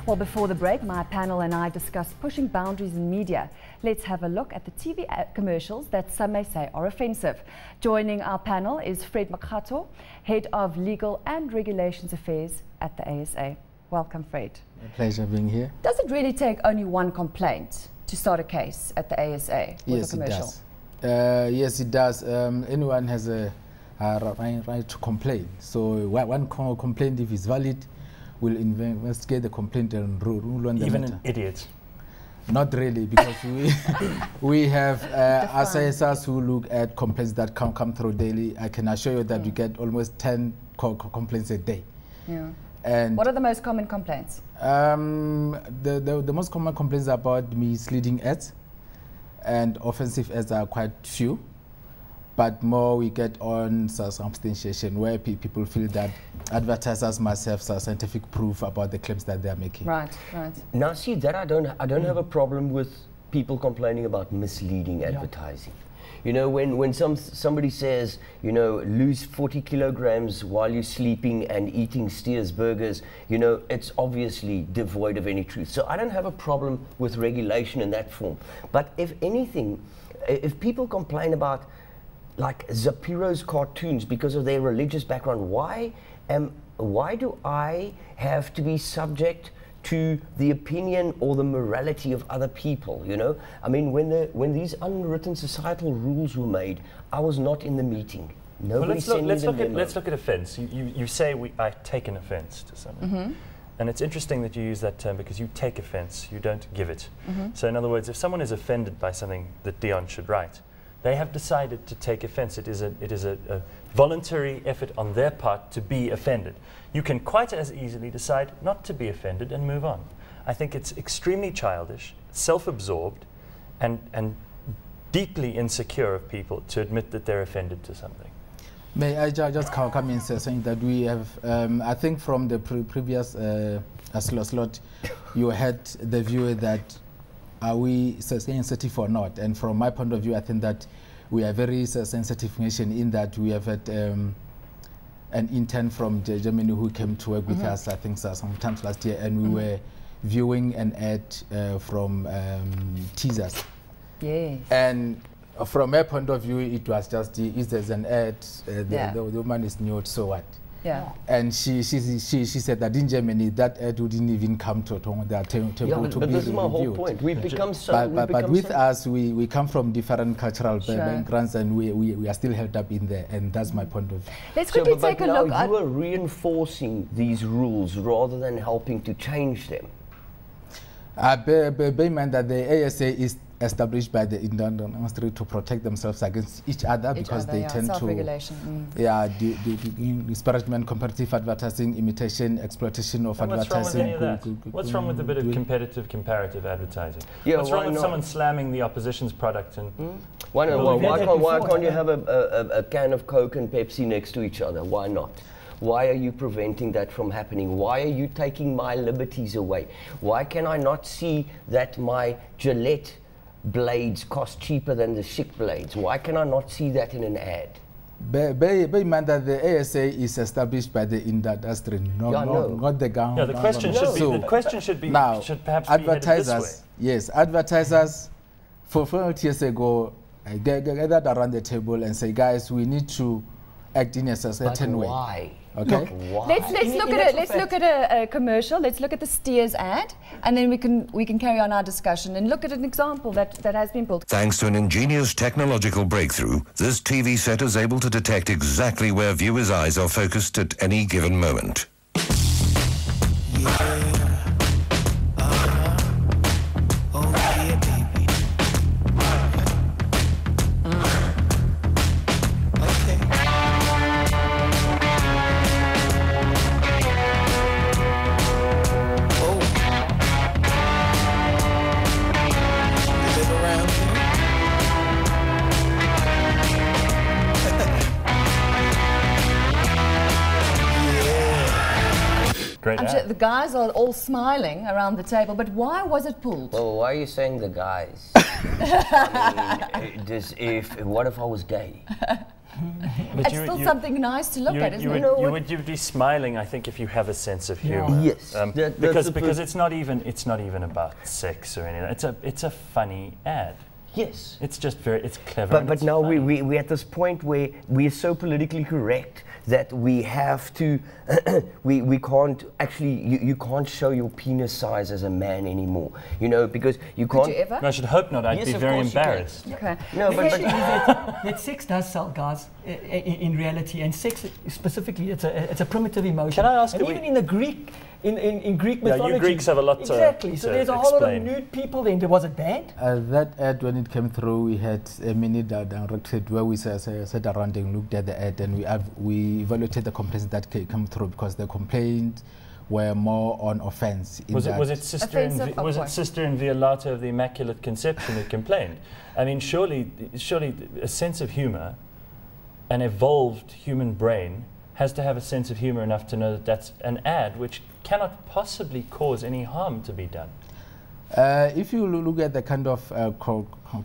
Well, before the break, my panel and I discussed pushing boundaries in media. Let's have a look at the TV commercials that some may say are offensive. Joining our panel is Fred Makgato, Head of Legal and Regulations Affairs at the ASA. Welcome, Fred. A pleasure being here. Does it really take only one complaint to start a case at the ASA with a commercial? Yes, it does. Anyone has a right to complain. So one complaint, if it's valid, will investigate the complaint and rule on the matter. Even an idiot? Not really, because we have assessors who look at complaints that come through daily. I can assure you that we get almost 10 complaints a day. Yeah. And what are the most common complaints? The most common complaints are about misleading ads, and offensive ads are quite few. But more we get on substantiation, where people feel that advertisers must have scientific proof about the claims that they are making. Right, right. Now, see that I don't have a problem with people complaining about misleading advertising. You know, when somebody says, you know, lose 40 kilograms while you're sleeping and eating Steers burgers, you know, it's obviously devoid of any truth. So I don't have a problem with regulation in that form. But if anything, if people complain about like Zapiro's cartoons because of their religious background, why do I have to be subject to the opinion or the morality of other people? You know, I mean, when these unwritten societal rules were made, I was not in the meeting. Nobody sent me the memo. Let's look at offence. You say I take an offence to something. And it's interesting that you use that term, because you take offence, you don't give it. So in other words, if someone is offended by something that Dion should write, they have decided to take offence. It is a voluntary effort on their part to be offended. You can quite as easily decide not to be offended and move on. I think it's extremely childish, self-absorbed, and deeply insecure of people to admit that they're offended to something. May I just come in saying that we have, I think from the previous slot, you had the view that are we sensitive or not? And from my point of view, I think that we are very sensitive nation, in that we have had an intern from Germany who came to work with us, I think sometimes last year, and we were viewing an ad from teasers. Yes. And from her point of view, it was just, if there's an ad, the woman is nude, so what? Yeah. And she said that in Germany, that ad wouldn't even come to their table to be reviewed. But this is my whole point. We've become so... But with us, we come from different cultural backgrounds, and we are still held up in there, and that's my point of view. Let's quickly take a look at... You are reinforcing these rules rather than helping to change them. Bear in mind that the ASA is established by the industry to protect themselves against each other, because they tend to disparagement, competitive advertising, imitation, exploitation of advertising. What's wrong with a bit of competitive comparative advertising? Yeah, what's wrong with someone slamming the opposition's product? And why can't you have a can of Coke and Pepsi next to each other? Why not? Why are you preventing that from happening? Why are you taking my liberties away? Why can I not see that my Gillette blades cost cheaper than the Schick blades? Why can I not see that in an ad? Bear in mind that the ASA is established by the industry, not the government. Yeah, the question should be now, should perhaps advertisers, be headed this way. Yes, advertisers, for 4 years ago, gathered around the table and say, guys, we need to act in a certain way. Why? Okay. Let's look at a commercial. Let's look at the Steers ad, and then we can carry on our discussion and look at an example that has been built. Thanks to an ingenious technological breakthrough, this TV set is able to detect exactly where viewers' eyes are focused at any given moment. I'm sure the guys are all smiling around the table, but why was it pulled? Well, why are you saying the guys? I mean, what if I was gay? But It's still something nice to look at, isn't it? You'd be smiling, I think, if you have a sense of humor. Yes, because it's not even about sex or anything. It's a funny ad. Yes. It's just it's clever. But now we're at this point where we are so politically correct that we have to, we can't actually, you can't show your penis size as a man anymore, you know, because you can't. Could you ever? No, I should hope not. I'd Yes, be of very course you can. embarrassed. Okay. No, but that sex does sell, guys, in reality, and sex specifically, it's a primitive emotion. Can I ask and even in the Greek, in Greek mythology, you Greeks have a lot exactly. So there's a whole lot of explain. nude people. Then was it banned? That ad, when it came through, we had a minute directed where we sat around and looked at the ad, and we evaluated the complaints that came through, because the complaints were more on offense. Was it Sister in Violata of the Immaculate Conception who complained? I mean, surely a sense of humor, an evolved human brain, has to have a sense of humor enough to know that that's an ad which cannot possibly cause any harm to be done. If you look at the kind of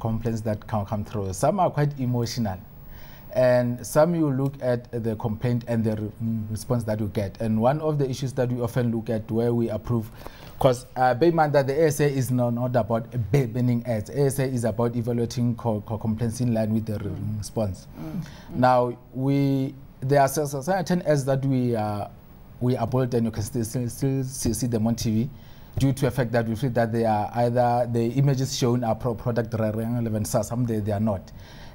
complaints that come through, some are quite emotional, and some you look at the complaint and the response that you get. And one of the issues that we often look at where we approve, because bear in mind that the ASA is not about banning ads. ASA is about evaluating complaints in line with the response. Now, there are certain ads that we abort, and you can still see them on TV, due to the fact that we feel that they are either the images shown are product relevant, some they are not.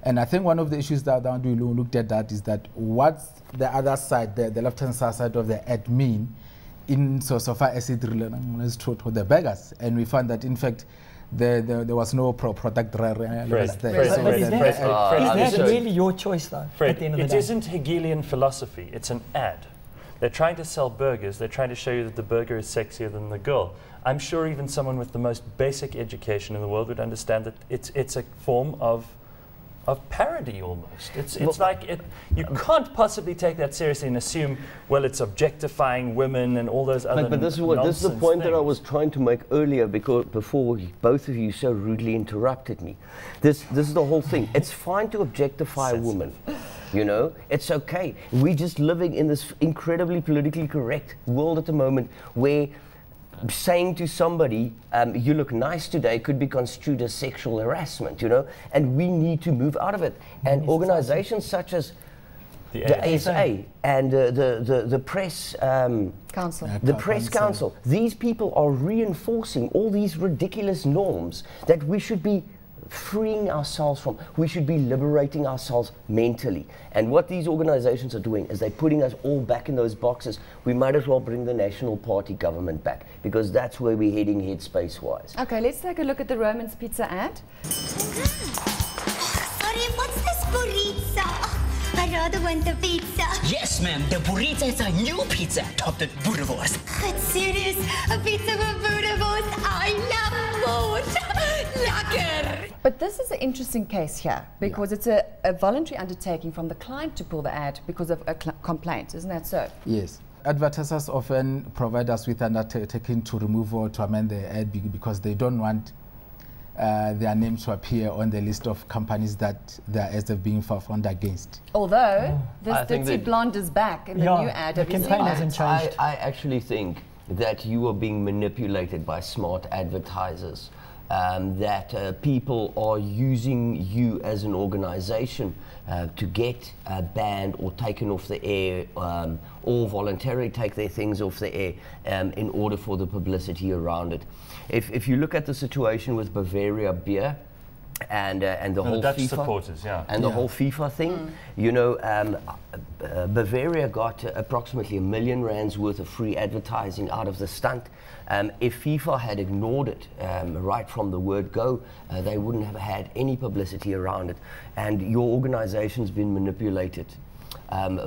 And I think one of the issues that we looked at that is that what's the other side, the left-hand side of the ad mean, in so far as it relates to the beggars. And we found that in fact there was no product relevance there. Is that really your choice, though? Fred, at the end of the day? it isn't Hegelian philosophy. It's an ad. They're trying to sell burgers. They're trying to show you that the burger is sexier than the girl. I'm sure even someone with the most basic education in the world would understand that it's a form of parody almost. It's like you can't possibly take that seriously and assume, well, it's objectifying women and all those other But this is the point that I was trying to make earlier, because before both of you so rudely interrupted me. This is the whole thing. It's fine to objectify a woman. You know, it's okay. We're just living in this incredibly politically correct world at the moment where saying to somebody, you look nice today, could be construed as sexual harassment, you know, and we need to move out of it. And organizations such as the ASA and the press council, press council, these people are reinforcing all these ridiculous norms that we should be freeing ourselves from. We should be liberating ourselves mentally. And what these organizations are doing is they're putting us all back in those boxes. We might as well bring the National Party government back, because that's where we're heading headspace-wise. Okay, let's take a look at the Roman's Pizza ad. Sorry, what's this burrito? I rather want the pizza. Yes, ma'am. The burrito is a new pizza topped with boerewors. It's serious. A pizza with boerewors. I love more. Lekker. But this is an interesting case here, because it's a voluntary undertaking from the client to pull the ad because of a complaint. Isn't that so? Yes. Advertisers often provide us with an undertaking to remove or to amend the ad because they don't want their names to appear on the list of companies that their ads are being found against. Although this Ditty Blonde is back in the new ad. The campaign hasn't changed. I actually think that you are being manipulated by smart advertisers. That people are using you as an organization to get banned or taken off the air, or voluntarily take their things off the air in order for the publicity around it. If you look at the situation with Bavaria beer and the whole Dutch FIFA supporters, and the whole FIFA thing, you know, Bavaria got approximately R1 million worth of free advertising out of the stunt. If FIFA had ignored it right from the word go, they wouldn't have had any publicity around it. And your organization's been manipulated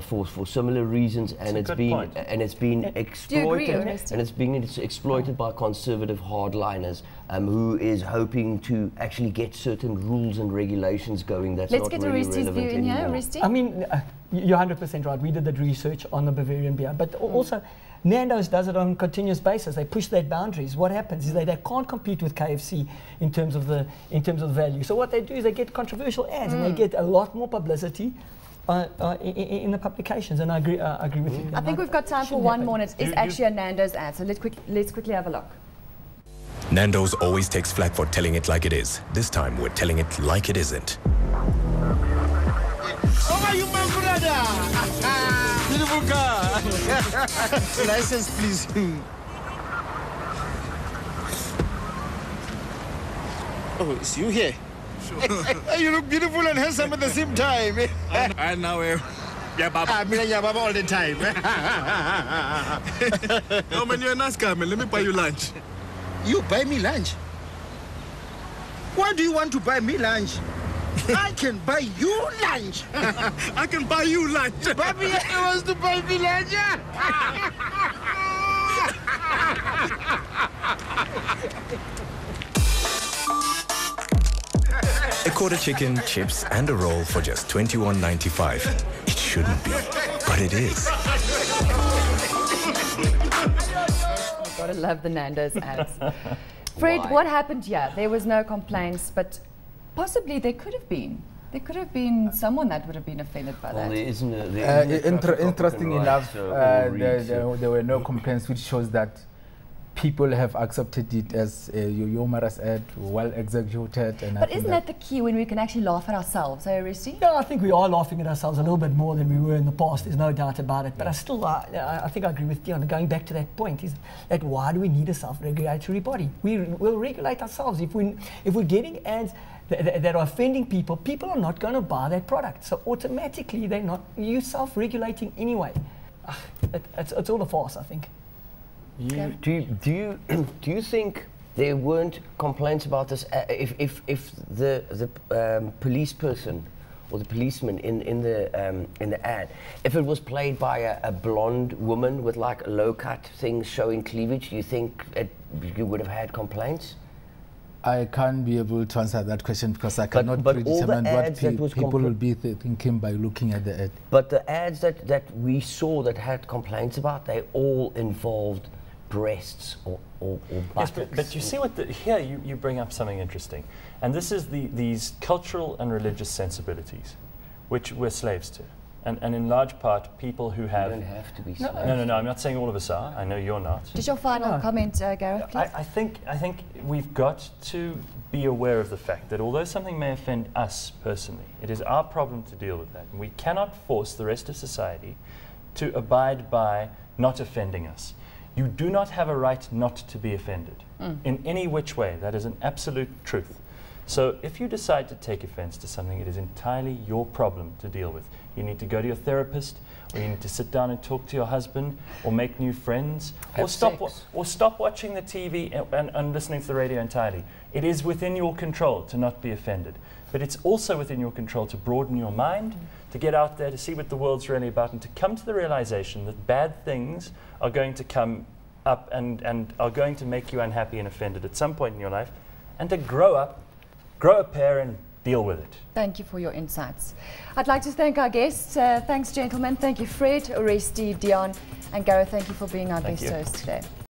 for similar reasons, and it's been exploited, and it's being exploited by conservative hardliners who is hoping to actually get certain rules and regulations going. That's not really relevant anymore. I mean, you're 100% right. We did that research on the Bavarian beer, but also Nando's does it on a continuous basis. They push their boundaries. What happens is they can't compete with KFC in terms of the value. So what they do is they get controversial ads and they get a lot more publicity in the publications, and I agree with you. I think we've got time for one more, and it is actually a Nando's ad, so let's quickly have a look. Nando's always takes flack for telling it like it is. This time, we're telling it like it isn't. Oh, you my brother! Beautiful car! License, please. Oh, it's you here? Sure. You look beautiful and handsome at the same time. I know. Yeah, Baba. I mean, yeah, Baba all the time. No, man, you're a nice guy, man. Let me buy you lunch. You buy me lunch? Why do you want to buy me lunch? I can buy you lunch. I can buy you lunch. Baby wants to buy me lunch. A quarter chicken, chips, and a roll for just $21.95. It shouldn't be, but it is. Gotta love the Nando's ads. Fred, what happened here? There was no complaints, but possibly there could have been. There could have been someone that would have been offended by that. There isn't a Interesting enough, there were no complaints, which shows that people have accepted it as a humorous ad, well executed. And but isn't that the key, when we can actually laugh at ourselves, eh, Aristi? No, I think we are laughing at ourselves a little bit more than we were in the past, there's no doubt about it. But I think I agree with Dion. Going back to that point, is that why do we need a self-regulatory body? We'll regulate ourselves. If we're getting ads that are offending people, people are not going to buy that product. So automatically, you're self-regulating anyway. It's all a farce, I think. Do you think there weren't complaints about this if the police person or the policeman in the ad, if it was played by a blonde woman with like low cut things showing cleavage, do you think you would have had complaints? I can't be able to answer that question because I cannot predetermine what people will be thinking by looking at the ad. But the ads that we saw that had complaints about, they all involved breasts or buttocks. Yes, but you see here you bring up something interesting, and this is these cultural and religious sensibilities, which we're slaves to, and in large part people who have. You don't have to be slaves. No. I'm not saying all of us are. I know you're not. Just your final comment, Gareth, please. I think we've got to be aware of the fact that although something may offend us personally, it is our problem to deal with that, and we cannot force the rest of society to abide by not offending us. You do not have a right not to be offended in any which way. That is an absolute truth. So if you decide to take offense to something, it is entirely your problem to deal with. You need to go to your therapist, or you need to sit down and talk to your husband, or make new friends, or stop watching the TV and listening to the radio entirely. It is within your control to not be offended. But it's also within your control to broaden your mind, to get out there, to see what the world's really about, and to come to the realization that bad things are going to come up and are going to make you unhappy and offended at some point in your life, and to grow up, grow a pair and deal with it. Thank you for your insights. I'd like to thank our guests. Thanks, gentlemen. Thank you, Fred, Oresti, Dion, and Gareth. Thank you for being our guest host today.